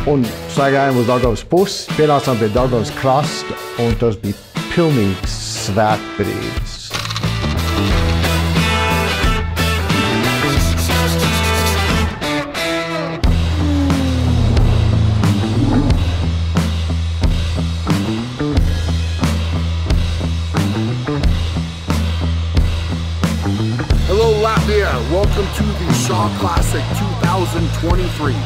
Un sagājām uz Daugavas pusi, pienācām pie Daugavas krasta, un tas bija pilnīgs svētbrīdis. Hello Latvia, welcome to the Shaw Classic 2023.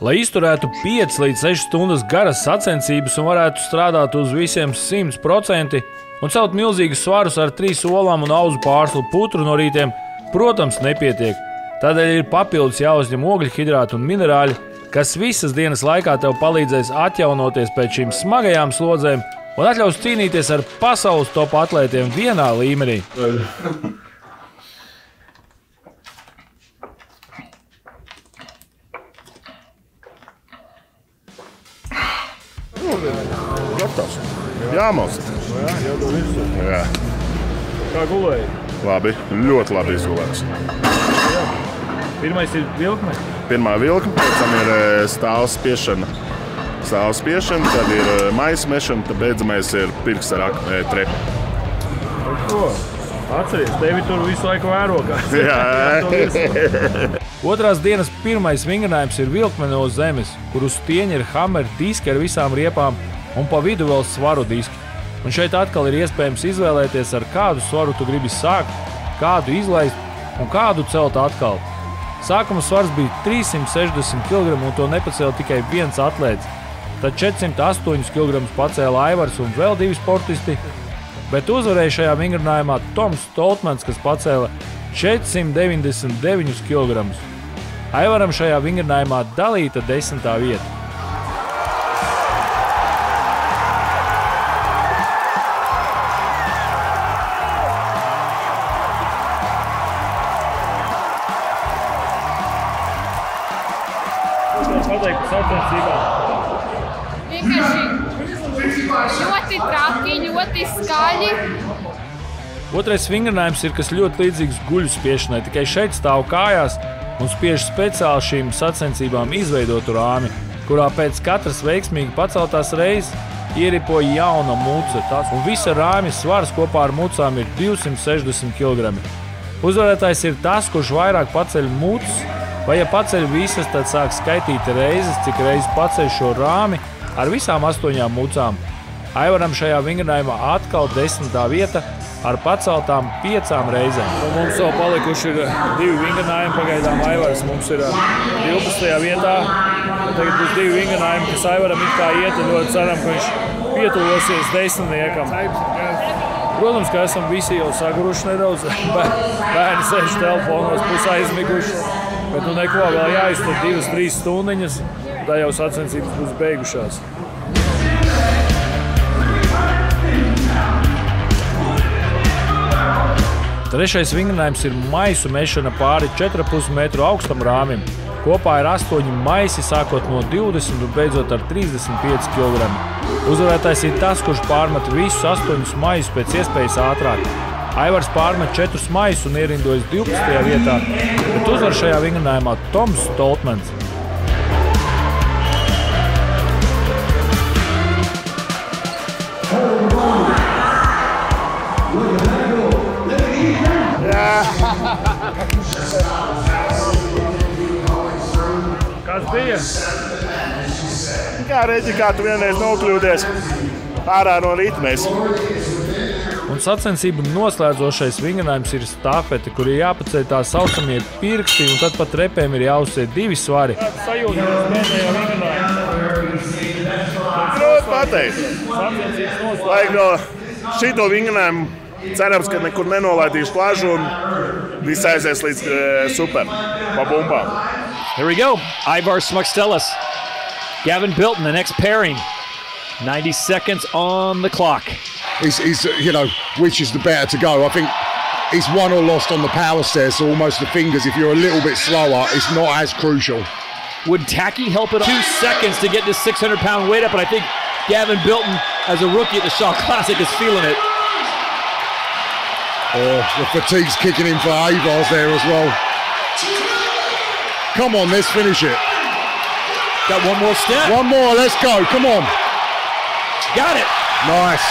Lai izturētu 5 līdz 6 stundas garas sacensības un varētu strādāt uz visiem 100% un celt milzīgus svarus ar 3 olām un auzu pārslu putru no rītiem, protams, nepietiek. Tādēļ ir papildus jāuzņem ogļhidrāti un minerāļi, kas visas dienas laikā tev palīdzēs atjaunoties pēc šīm smagajām slodzēm un atļaus cīnīties ar pasaules top atlētiem vienā līmenī. Gatavs. Jāmalst. Jau to visu. Jā. Kā gulēji? Labi, ļoti labi izgulēts. Pirmais ir vilkme. Pirmā vilkme, pēc tam ir stāvs spiešana. Stāvs spiešana, tad ir maisa mešana, tad beidzamais ir pirks ar trepu. Ko? Atceries, tevi tur visu laiku vēro. Jā. Otrās dienas pirmais vingrinājums ir vilkme no zemes, kur uz stieņa ir hammer diski ar visām riepām un pa vidu vēl svaru diski. Un šeit atkal ir iespējams izvēlēties, ar kādu svaru tu gribi sākt, kādu izlaist un kādu celt atkal. Sākuma svars bija 360 kg un to nepacēla tikai viens atlēts. Tad 408 kg pacēla Aivars un vēl 2 sportisti, bet uzvarēja šajā vingrinājumā Toms Stoltmans, kas pacēla 499 kg. Aivaram šajā vingrinājumā dalīta 10. vieta. Pateikt par sacensībām. Vienkārši ļoti traki, ļoti skaļi. Otrais vingrinājums ir kas ļoti līdzīgs guļu spiešanai, tikai šeit stāv kājās un spiež speciāli šīm sacensībām izveidotu rāmi, kurā pēc katras veiksmīgi paceltās reizes ieripo jauna muca. Un visa rāmja svars kopā ar mucām ir 260 kg. Uzvarētājs ir tas, kurš vairāk paceļ mucas, vai ja paceļ visas, tad sāk skaitīt reizes, cik reizes paceļ šo rāmi ar visām 8 mucām. Aivaram šajā vingrinājumā atkal 10. vieta ar paceltām 5 reizēm. Un mums vēl palikuši ir 2 vingrinājumi. Pagaidām Aivars mums ir 12. vietā. Tagad būs 2 vingrinājumi, kas Aivaram it kā iet, un ļoti ceram, ka viņš pietuvosies 10. Protams, ka esam visi jau saguruši nedaudz. Bērni sēž telefonos, pusē aizmiguši. Bet nu neko, vēl jāiztur 2-3 stundiņas, tā jau sacensības būs beigušās. Trešais vingrinājums ir maisu mešana pāri 4,5 metru augstam rāmim. Kopā ir 8 maisi, sākot no 20 un beidzot ar 35 kg. Uzvarētājs ir tas, kurš pārmet visus 8 maisus pēc iespējas ātrāk. Aivars pārmet 4 maisus un ierindojas 12. vietā, bet uzvar šajā vingrinājumā Toms Stoltmans. Kas bija? Kā reģi, kā tu vienreiz nokļūdies ārā no ritmēs. Un sacensību noslēdzošais vingrinājums ir stafete, kur ir jāpaceļ tā saucamie pirksti, un tad pat repēm ir jāuzsēd 2 svari. Sajūta uz pēdējā vingrinājuma. Grūti pateikt. Vajag no šito vingrinājumu cerams, ka nekur nenolaidīšu plažu un viss aizies līdz super, pa bumbām. Here we go. Ivar Smukstelis, Gavin Bilton, the next pairing. 90 seconds on the clock. He's you know, which is the better to go. I think it's won or lost on the power stairs, so almost the fingers, if you're a little bit slower, it's not as crucial. Would tacky help it? 2 seconds to get this 600-pound weight up, but I think Gavin Bilton, as a rookie at the Shaw Classic, is feeling it. Oh, the fatigue's kicking in for Avars there as well. Come on, let's finish it. Got one more step. One more, let's go, come on. Got it. Nice.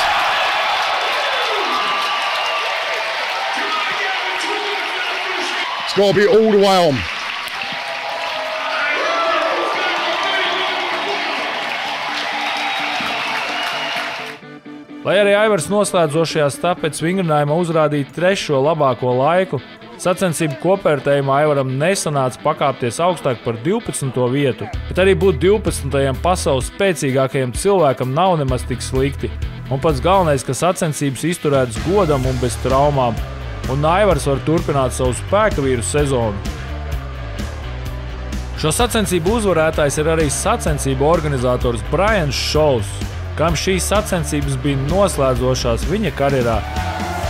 It's got to be all the way on. Lai arī Aivars noslēdzošajā stapets vingrinājumā uzrādīja 3. labāko laiku, sacensību kopvērtējumā Aivaram nesanāca pakāpties augstāk par 12. vietu, bet arī būt 12. pasaules spēcīgākajam cilvēkam nav nemaz tik slikti. Un pats galvenais, ka sacensības izturētas godam un bez traumām, un Aivars var turpināt savu spēka vīru sezonu. Šo sacensību uzvarētājs ir arī sacensību organizators Brians Šovs, kam šīs sacensības bija noslēdzošās viņa karjerā.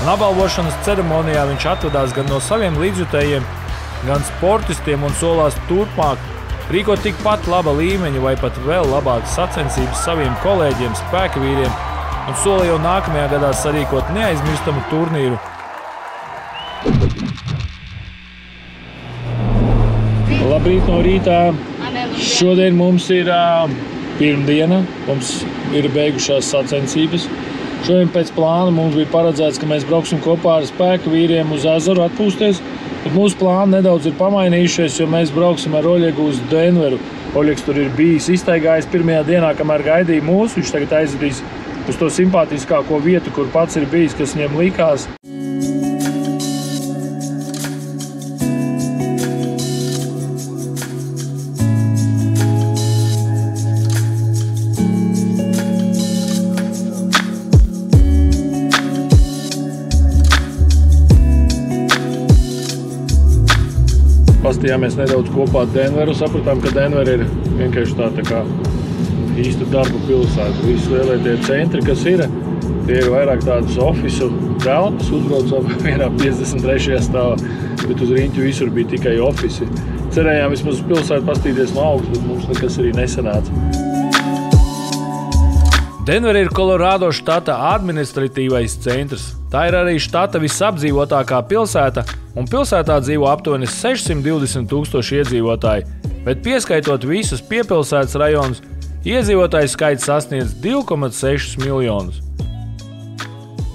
Un apbalvošanas ceremonijā viņš atvedās gan no saviem līdzjutējiem, gan sportistiem un solās turpmāk rīkot tikpat laba līmeņa vai pat vēl labākas sacensības saviem kolēģiem, spēka vīriem un sola jau nākamajā gadā sarīkot neaizmirstamu turnīru. Labrīt no rītā. Šodien mums ir pirmdiena, mums ir beigušās sacensības. Šodien pēc plāna mums bija paredzēts, ka mēs brauksim kopā ar spēka vīriem uz ezeru atpūsties, bet mūsu plāni nedaudz ir pamainījušies, jo mēs brauksim ar Oļegu uz Denveru. Oļegs tur ir bijis iztaigājis pirmajā dienā, kamēr gaidīja mūsu. Viņš tagad aizvedīs uz to simpātiskāko vietu, kur pats ir bijis, kas viņam likās. Pastījāmies nedaudz kopā Denveru, sapratām, ka Denver ir vienkārši tā kā īsta darba pilsēta. Visi lielie tie centri, kas ir, tie ir vairāk tādas ofisu telpas, uzbraucām vienā 53. stāvā, bet uz riņķu visur bija tikai ofisi. Cerējām vismaz uz pilsētu pastīties no augsts, bet mums nekas arī nesanāca. Denver ir Kolorādo štata administratīvais centrs. Tā ir arī štata visapdzīvotākā pilsēta, un pilsētā dzīvo aptuveni 620 000 iedzīvotāji, bet pieskaitot visus piepilsētas rajonus, iedzīvotāju skaits sasniedz 2,6 miljonus.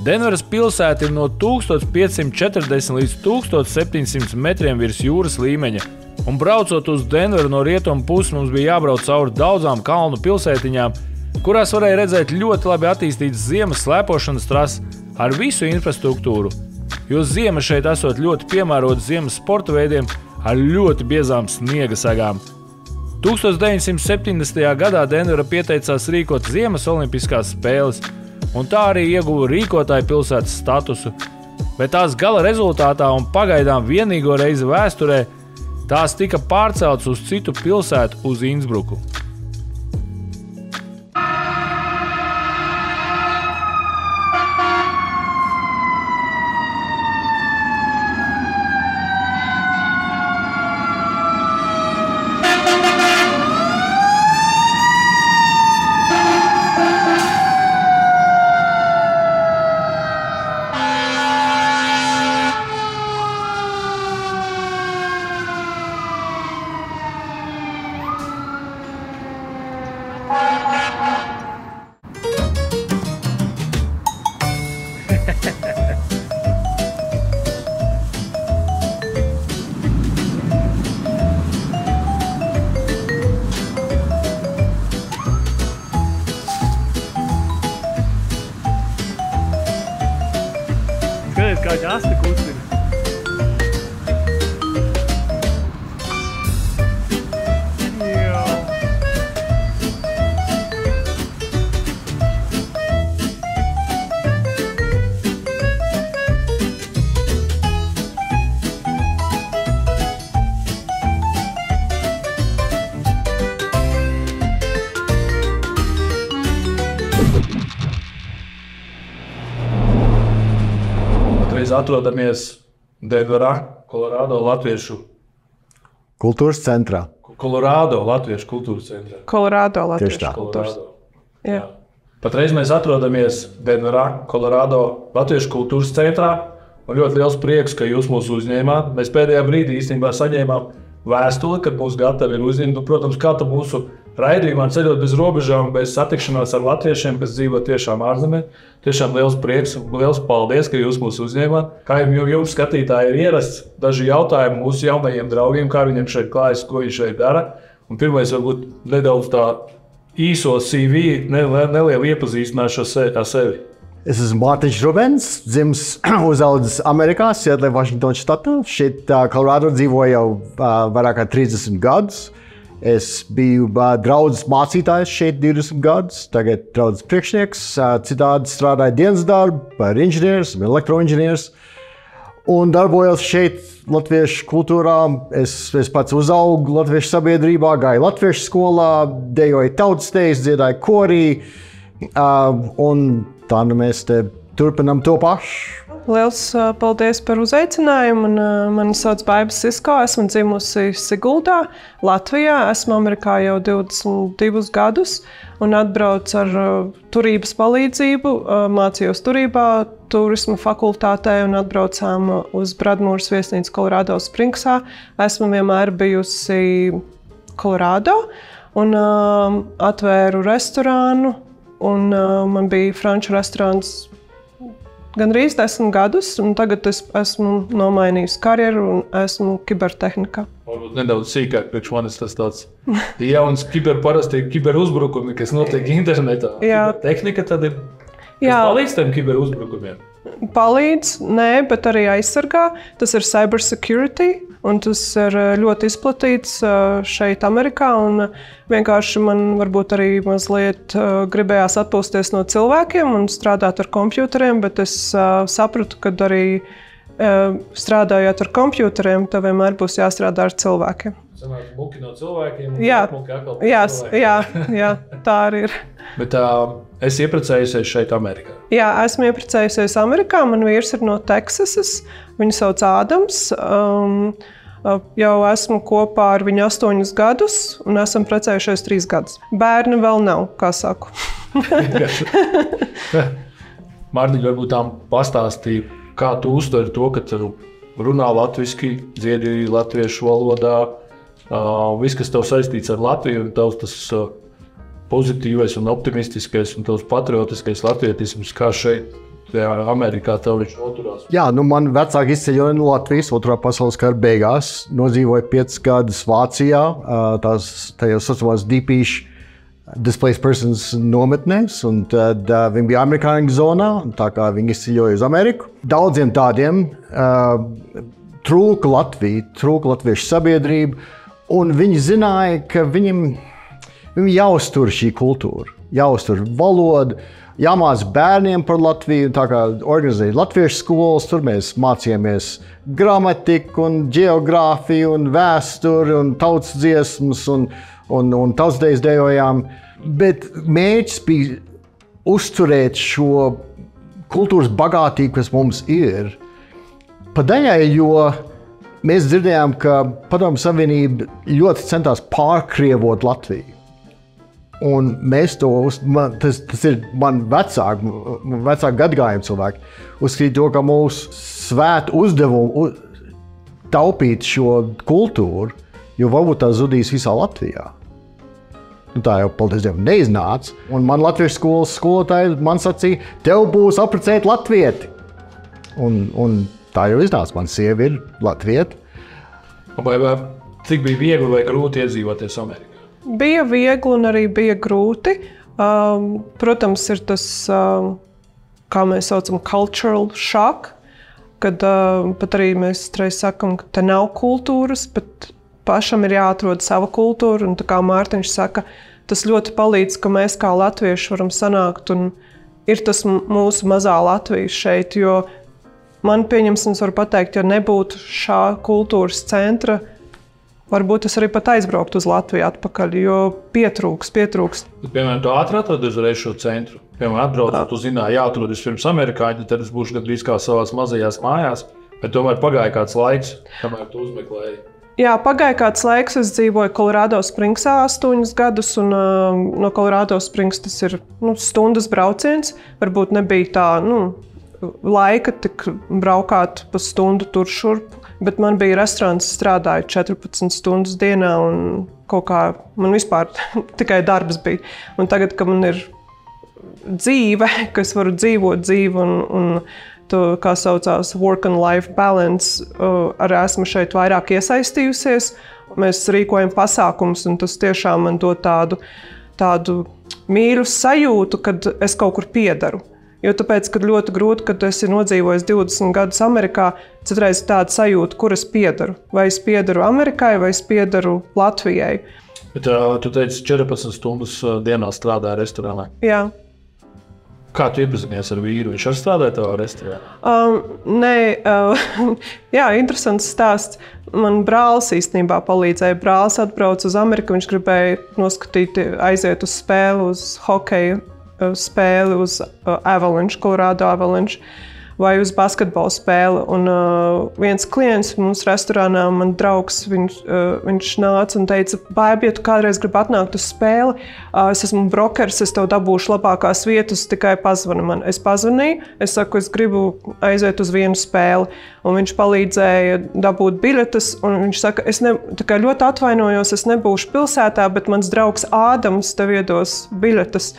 Denveras pilsēta ir no 1540 līdz 1700 metriem virs jūras līmeņa, un braucot uz Denveru no rietumu puses mums bija jābrauc cauri daudzām kalnu pilsētiņām, kurās varēja redzēt ļoti labi attīstītas ziemas slēpošanas trases ar visu infrastruktūru, jo ziema šeit esot ļoti piemērota ziemas sporta veidiem ar ļoti biezām sniega segām. 1970. gadā Denvera pieteicās rīkot ziemas olimpiskās spēles, un tā arī ieguva rīkotāju pilsētas statusu, bet tās gala rezultātā un pagaidām vienīgo reizi vēsturē tās tika pārceltas uz citu pilsētu, uz Innsbruku. Skaties, kā ģasta kustina. Atrodamies Denverā, Kolorādo latviešu. Kultūras centrā. Kolorādo latviešu kultūras centrā. Kolorādo Tieši latviešu tā. kultūras. Jā. Patreiz mēs atrodamies Denverā, Kolorādo latviešu kultūras centrā. Un ļoti liels prieks, ka jūs mūs uzņēmāt. Mēs pēdējā brīdī īstenībā saņēmām vēstuli, kad mūs gatavi ir uzņemt. Protams, kā tu mūsu raidījumā ceļot bez robežām, bez satikšanās ar latviešiem, kas dzīvo tiešām ārzemē. Tiešām liels prieks un liels paldies, ka jūs mūs uzņēmāt. Kā jums skatītāji ir ierasts, daži jautājumi mūsu jaunajiem draugiem, kā viņiem šeit klājas, ko viņi šeit dara. Un pirmais varbūt nedaudz tā īso CV, nelielu iepazīstināšu ar sevi. Es esmu Mārtiņš Rubens, dzimis uzaudzis Amerikā, Sietlē, Vašingtonas štatā. Šeit Kolorādo dzīvoju jau vairāk kā 30 gadus. Es biju draudzes mācītājs šeit 20 gadus, tagad draudzes priekšnieks, citādi strādāju dienas darbu, par inženieris, elektroinženieris. Un darbojos šeit latviešu kultūrā. Es pats uzaugu latviešu sabiedrībā, gāju latviešu skolā, dejoju tautas dejas, dziedāju korī. Un tā nu mēs te turpinam to pašu. Liels paldies par uzaicinājumu. Mani sauc Baiba Sisko. Esmu dzimusi Siguldā, Latvijā. Esmu Amerikā jau 22 gadus un atbraucu ar turības palīdzību. Mācījos turībā, turisma fakultātē un atbraucām uz Bradmūras viesnīcu Kolorādo Springsā. Esmu vienmēr bijusi Kolorādo un atvēru restorānu. Un man bija franču restorāns gandrīz 10 gadus, un tagad es esmu nomainījusi karjeru un esmu kibertehnikā. Varbūt nedaudz sīkāk, priekš manis tas tāds jauns parasti kiberuzbrukumi, kas notiek internetā. Kibertehnika tad ir, kas palīdz tiem kiberuzbrukumiem? Palīdz, nē, bet arī aizsargā. Tas ir cybersecurity. Un tas ir ļoti izplatīts šeit, Amerikā. Vienkārši man varbūt arī mazliet gribējās atpūsties no cilvēkiem un strādāt ar kompjuteriem, bet es sapratu, ka arī strādājot ar kompjuteriem, tev vienmēr būs jāstrādā ar cilvēkiem. Sanāk muki no cilvēkiem? Jā, tā arī ir. Bet esi iepriecējusies šeit Amerikā? Jā, esmu iepriecējusies Amerikā. Man vīrs ir no Teksasas. Viņu sauc Ādams. Jau esmu kopā ar viņu 8 gadus un esam precējušies 3 gadus. Bērni vēl nav, kā saku. Mārtiņ, varbūt tām pastāstīja, kā tu uztver to, ka tu runā latviski, dziedi latviešu valodā. Viss, kas tev saistīts ar Latviju un tavs tas pozitīvais un optimistiskais un tavs patriotiskais latvietisms, kā šeit Amerikā tev viņš noturās. Jā, man vecāki izceļoja no Latvijas Otrā pasaules kara beigās. Nodzīvoja 5 gadus Vācijā, tajos saucamās dīpīšu displaced persons nometnēs, un tad viņi bija amerikāņu zonā, tā kā viņi izceļoja uz Ameriku. Daudziem tādiem trūka Latvija, trūka latviešu sabiedrība, un viņi zināja, ka viņiem jāuztur šī kultūra, jāuztur valoda, jāmāca bērniem par Latviju, tā kā organizēja latviešu skolas, tur mēs mācījāmies gramatiku un geogrāfiju un vēsturi un tautas dziesmas un tautsdejas dejojām. Bet mērķis bija uzturēt šo kultūras bagātību, kas mums ir. Padaļai, jo mēs dzirdējām, ka Padomju Savienība ļoti centās pārkrievot Latviju. Un mēs to, tas ir man vecāku gadgājumu cilvēki, uzskatīt to, ka mūsu svētu uzdevumu taupīt šo kultūru, jo varbūt tā zudīs visā Latvijā. Tā jau, paldies Dievam, neiznāca. Un man latviešu skolas skolotāji man sacīja, tev būs apprecēt latvieti. Un tā jau iznāca, man sieva ir latvieti. Vai cik bija viegli vai grūti iedzīvoties Amerikā? Bija viegli un arī bija grūti. Protams, ir tas, kā mēs saucam, cultural shock, kad pat arī mēs reiz sakam, ka te nav kultūras, bet pašam ir jāatrod sava kultūra. Un tā kā Mārtiņš saka, tas ļoti palīdz, ka mēs kā latvieši varam sanākt un ir tas mūsu mazā Latvija šeit, jo man pieņemsams var pateikt, ja nebūtu šā kultūras centra, varbūt es arī pat aizbrauktu uz Latviju atpakaļ, jo pietrūks. Piemēram, tu ātri atradi uzreiz šo centru. Piemēram, atbraucot, tu zināji, jāatrodas pirms amerikāņi, tad es būšu gandrīz kā savās mazajās mājās. Bet tomēr pagāja kāds laiks, kamēr tu uzmeklēji. Jā, pagāja kāds laiks, es dzīvoju Colorado Springsā 8 gadus, un no Colorado Springs tas ir stundas brauciens. Varbūt nebija tā laika tik braukāt pa stundu tur šurp, bet man bija restorāns, strādāju 14 stundas dienā, un kaut kā man vispār tikai darbs bija. Un tagad, kad man ir dzīve, ka es varu dzīvot dzīvi un to, kā saucās, work and life balance, arī esmu šeit vairāk iesaistījusies. Mēs rīkojam pasākumus, un tas tiešām man dod tādu mīļu sajūtu, kad es kaut kur piedaru. Jo tāpēc, kad ļoti grūti, kad esi nodzīvojis 20 gadus Amerikā, citreiz tāda sajūta, kur es piedaru. Vai es piedaru Amerikai, vai es piedaru Latvijai. Bet tu teici, 14 stundas dienā strādāja restorānā. Jā. Kā tu iepazinies ar vīru? Viņš arī strādāja tavā restorānā? Jā, interesants stāsts. Man brālis īstenībā palīdzēja. Brālis atbrauca uz Ameriku, viņš gribēja aiziet uz spēli, uz hokeju spēli, uz Avalanche, Colorado Avalanche, vai uz basketbola spēli. Un viens klients mums restorānā, man draugs, viņš nāca un teica, Baiba, ja tu kādreiz gribi atnākt uz spēli, es esmu brokers, es tev dabūšu labākās vietas, tikai pazvani man. Es pazvanīju, es saku, es gribu aiziet uz vienu spēli. Un viņš palīdzēja dabūt biļetes, un viņš saka, tikai ļoti atvainojos, es nebūšu pilsētā, bet mans draugs Ādams tev iedos biļetes.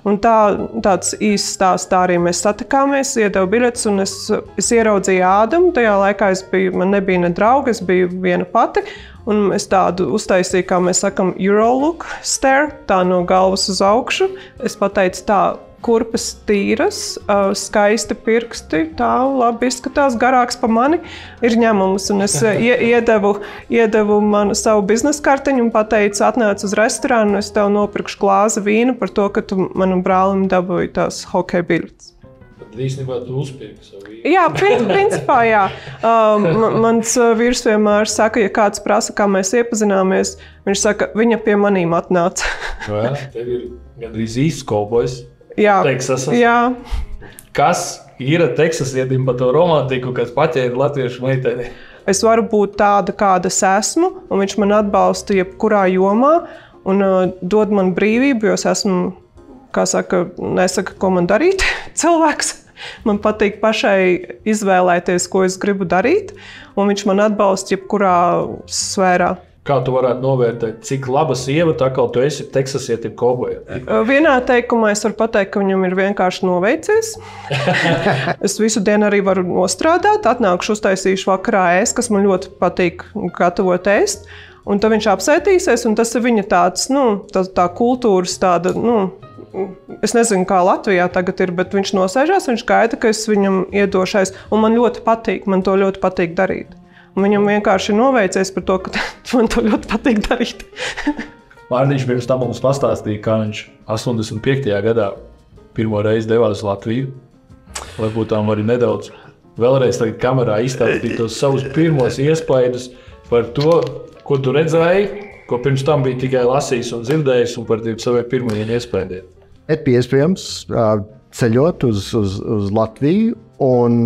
Un tāds īsts stāsts, tā arī mēs satikāmies, iedevu biļetes, un es ieraudzīju Ādamu. Tajā laikā man nebija ne drauga, es biju viena pati. Un es tādu uztaisīju, kā mēs sakam, Eurolook stare, tā no galvas uz augšu. Es pateicu tā, kurpes tīras, skaisti pirksti, tā labi izskatās, garāks pa mani ir ņemums. Un es iedevu savu biznesa kartiņu un pateicu, atnāc uz restorānu, es tev nopirkšu glāzi vīnu par to, ka tu manam brālim dabūji tās hokeja biļetes. Tad īstenībā tu uzpirki savu vīnu. Jā, principā jā. Mans vīrs vienmēr saka, ja kāds prasa, kā mēs iepazināmies, viņš saka, viņa pie manīm atnāca. Jā, tev ir gandrīz īsts kovbojs. Jā, Teksasas. Jā. Kas ir teksasietim par to romantiku, kas paķēra latviešu meiteni? Es varu būt tāda, kāda es esmu, un viņš man atbalsta jebkurā jomā un dod man brīvību, jo es esmu, kā saka, nesaka, ko man darīt cilvēks. Man patīk pašai izvēlēties, ko es gribu darīt, un viņš man atbalsta jebkurā sfērā. Kā tu varētu novērtēt, cik laba sieva tā kā tu esi teksasietim kovbojam? Vienā teikumā es varu pateikt, ka viņam ir vienkārši noveicies. Es visu dienu arī varu nostrādāt, atnākšu, uztaisīšu vakarā ēst, kas man ļoti patīk gatavot ēst. Un tad viņš apsētīsies, un tas ir viņa tāds, tā kultūras tāda, es nezinu, kā Latvijā tagad ir, bet viņš nosēžās, viņš gaida, ka es viņam iedošais. Un man ļoti patīk, man to ļoti patīk darīt. Un viņam vienkārši ir noveicies par to, ka man to ļoti patīk darīt. Mārtiņš pirms tam mums pastāstīja, kā viņš 85. gadā pirmo reizi devās uz Latviju. Varbūt tam arī nedaudz vēlreiz tagad kamerā izstāstīt tos savus pirmos iespaidus par to, ko tu redzēji, ko pirms tam bija tikai lasījis un dzirdējis, un par saviem pirmajiem iespaidiem. Bija iespējams ceļot uz Latviju, un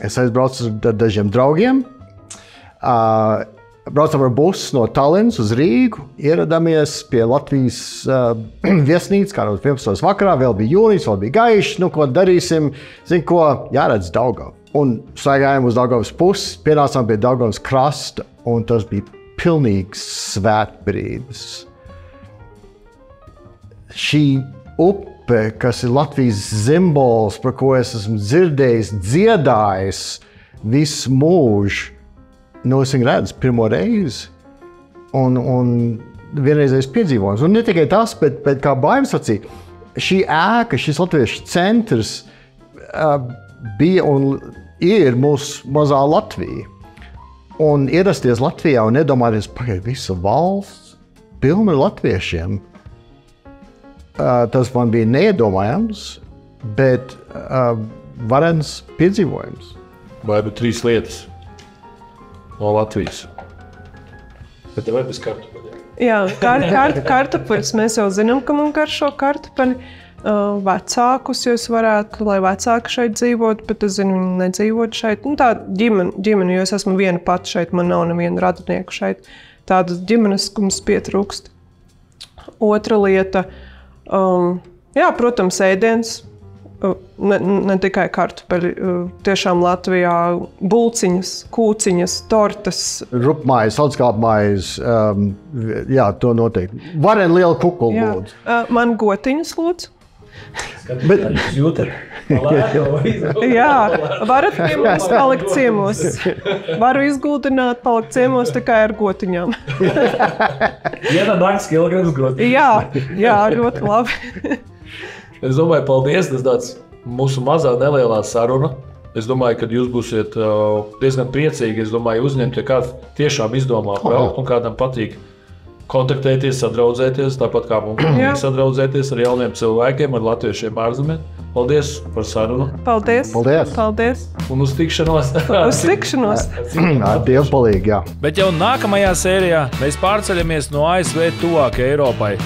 es aizbraucu ar dažiem draugiem. Braucam ar busu no Tallinas uz Rīgu, ieradāmies pie Latvijas viesnīcas, kā 11. vakarā, vēl bija jūnijas, vēl bija gaišs, ko darīsim, ko jāredz Daugava. Un staigājām uz Daugavas pusi, pienācām pie Daugavas krasta, un tas bija pilnīgs svētbrīdis. Šī upe, kas ir Latvijas simbols, par ko es esmu dzirdējis, dziedājis visu mūžu, es viņu redzu pirmo reizi, un vienreizējais piedzīvojums. Un ne tikai tas, bet kā Baiba sacīja, šī ēka, šis latviešu centrs bija un ir mūsu mazā Latvija. Un ierasties Latvijā un nedomāties, pagaid, visa valsts pilna ar latviešiem. Tas man bija neiedomājams, bet varens piedzīvojums. Baiba 3 lietas no Latvijas. Bet tev vai bez kartupeļiem? Jā, kartupeļus. Mēs jau zinām, ka man garšo kartupeļi. vecākus, jo es varētu, lai vecāki šeit dzīvot, bet es zinu, viņi nedzīvot šeit. Tā ģimene, jo es esmu viena pati šeit, man nav neviena radinieku šeit. Tādas ģimenes, mums pietrūkst. Otra lieta, protams, ēdiens. Ne tikai kartupeļi, tiešām Latvijā bulciņas, kūciņas, tortas. Rupmājas, saldskāpmājas, to noteikti. Varen liela kukula, lūdzu. Man gotiņas, lūdzu. Bet jūtat. Jā, varat pie mums palikt ciemos. Varu izguldināt, palikt ciemos tikai ar gotiņām. Viena nakts kilograms gotiņas. Jā, ļoti labi. Es domāju, paldies, tas tāds mūsu mazā nelielā saruna. Es domāju, ka jūs būsiet diezgan priecīgi. Es domāju, uzņemt, ja kāds tiešām izdomā braukt un kādam patīk kontaktēties, sadraudzēties, tāpat kā mums sadraudzēties ar jauniem cilvēkiem, ar latviešiem ārzemēs. Paldies par sarunu. Paldies. Un uz tikšanos. Uz tikšanos. Ar Dievu palīgi, jā. Bet jau nākamajā sērijā mēs pārceļamies no ASV tuvāk Eiropai.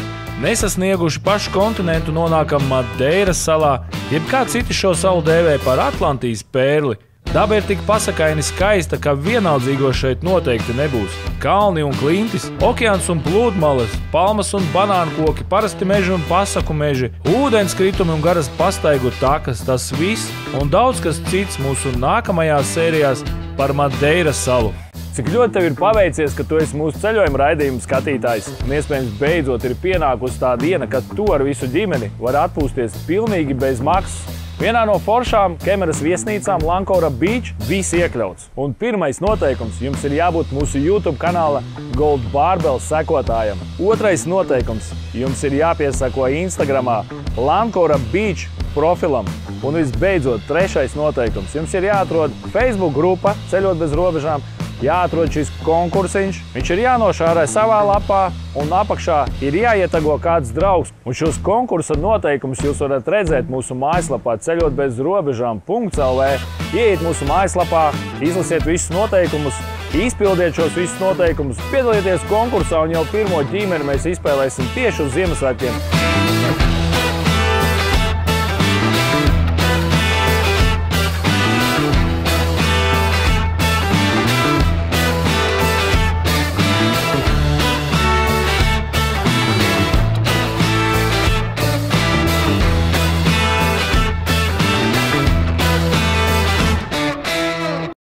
Nesasnieguši pašu kontinentu nonākam Madeiras salā, jeb kā citi šo salu dēvē par Atlantijas pērli. Daba ir tik pasakaini skaista, ka vienaldzīgo šeit noteikti nebūs. Kalni un klintis, okeāns un plūdmalas, palmas un banānu koki, parasti meži un pasaku meži, ūdenskritumi un garas pastaigu takas, tas viss un daudz kas cits mūsu nākamajās sērijās par Madeiras salu. Cik ļoti tev ir paveicies, ka tu esi mūsu ceļojuma raidījuma skatītājs, un iespējams beidzot ir pienākusi tā diena, kad tu ar visu ģimeni vari atpūsties pilnīgi bez maksas. Vienā no foršām Kemeras viesnīcām Lankora Beach viss iekļauts. Un pirmais noteikums – jums ir jābūt mūsu YouTube kanāla Gold Barbell sekotājam. Otrais noteikums – jums ir jāpiesako Instagramā Lankora Beach profilam. Un visbeidzot, trešais noteikums – jums ir jāatrod Facebook grupa Ceļot bez robežām, jāatrod šis konkursiņš, viņš ir jānošārē savā lapā un apakšā ir jāietago kāds draugs. Un šos konkursa noteikumus jūs varat redzēt mūsu mājaslapā ceļotbezrobežām.lv. Ieiet mūsu mājaslapā, izlasiet visus noteikumus, izpildiet šos visus noteikumus, piedalieties konkursā un jau pirmo ģimeni mēs izspēlēsim tieši uz Ziemassvētkiem.